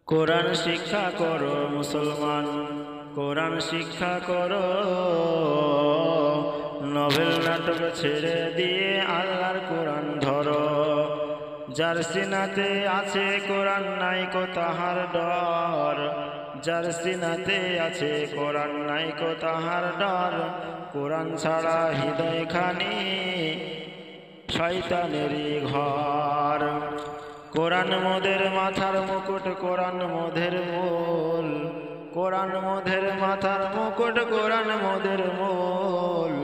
কোরআন শিক্ষা করো মুসলমান, কোরআন শিক্ষা করো। নভেল নাটক ছেড়ে দিয়ে আল্লাহর কোরআন ধরো। যার সিনাতে আছে কোরআন নাই কো তাহার ডর, যার সিনাতে আছে কোরআন নাই কো তাহার ডর। কোরআন ছাড়া হৃদয় খানি শয়তানেরই ঘর। কোরআন মোদের মাথার মুকুট, কোরআন মোদের মূল, কোরআন মোদের মাথার মুকুট, কোরআন মোদের মূল।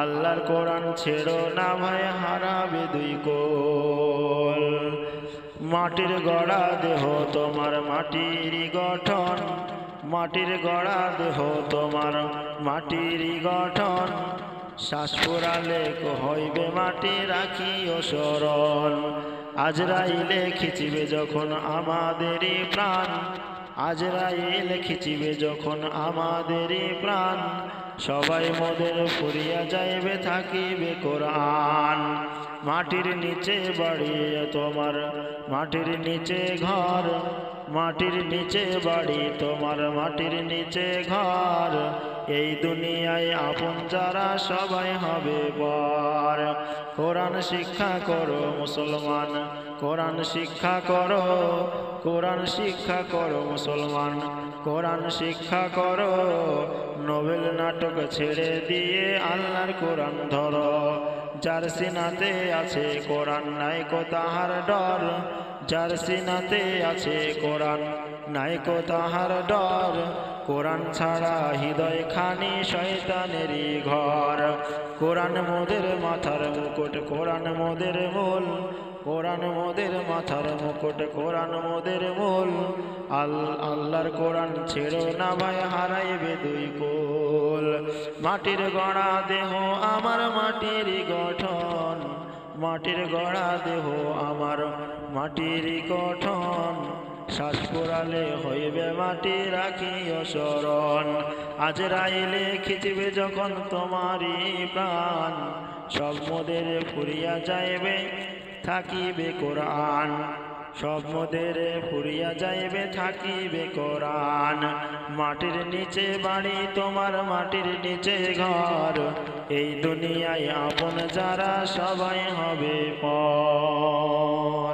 আল্লাহর কোরআন ছেড়ো না ভাই, হারাবে দুই কোল। মাটির গড়া দেহ তোমার মাটিরই গঠন, মাটির গড়া দেহ তোমার মাটিরই গঠন। শ্বাস ফুরালে হইবে মাটি রাখিও স্মরণ। আজরাইলে খিচিবে যখন আমাদেরই প্রাণ, আজরাইলে খিচিবে যখন আমাদেরই প্রাণ। সবাই মোদের ফুরিয়া যাইবে থাকিবে কোরআন। মাটির নিচে বাড়ি তোমার, মাটির নিচে ঘর, মাটির নিচে বাড়ি তোমার, মাটির নিচে ঘর। এই দুনিয়ায় আপন যারা সবাই হবে পর। কোরআন শিক্ষা করো মুসলমান, কোরআন শিক্ষা করো, কোরআন শিক্ষা করো মুসলমান, কোরআন শিক্ষা করো। নভেল নাটক ছেড়ে দিয়ে আল্লাহর কোরআন ধরো। যার সিনাতে আছে কোরআন নাই কো তাহার ডর, যার সিনাতে আছে কোরআন নাই কো তাহার ডর। কোরআন ছাড়া হৃদয় খানি শয়তানেরই ঘর। কোরআন মোদের মাথার মুকুট, কোরআন মোদের মূল, কোরআন মোদের মাথার মুকুট, কোরআন মোদের মূল। আল্লাহর কোরআন ছেড়ো না ভাই, হারাইবে দুই কোল। মাটির গড়া দেহ আমার মাটিরই গঠন, মাটির গড়া দেহ আমার মাটিরই গঠন। শ্বাস ফুরালে হইবে মাটি রাখিও স্মরণ। আজরাইলে খিচিবে যখন তোমারই প্রাণ। সব মোদের ফুরিয়া যাইবে থাকিবে কোরআন, সব মোদের ফুরিয়া যাইবে থাকিবে কোরআন। মাটির নিচে বাড়ি তোমার, মাটির নিচে ঘর। এই দুনিয়ায় আপন যারা সবাই হবে পর।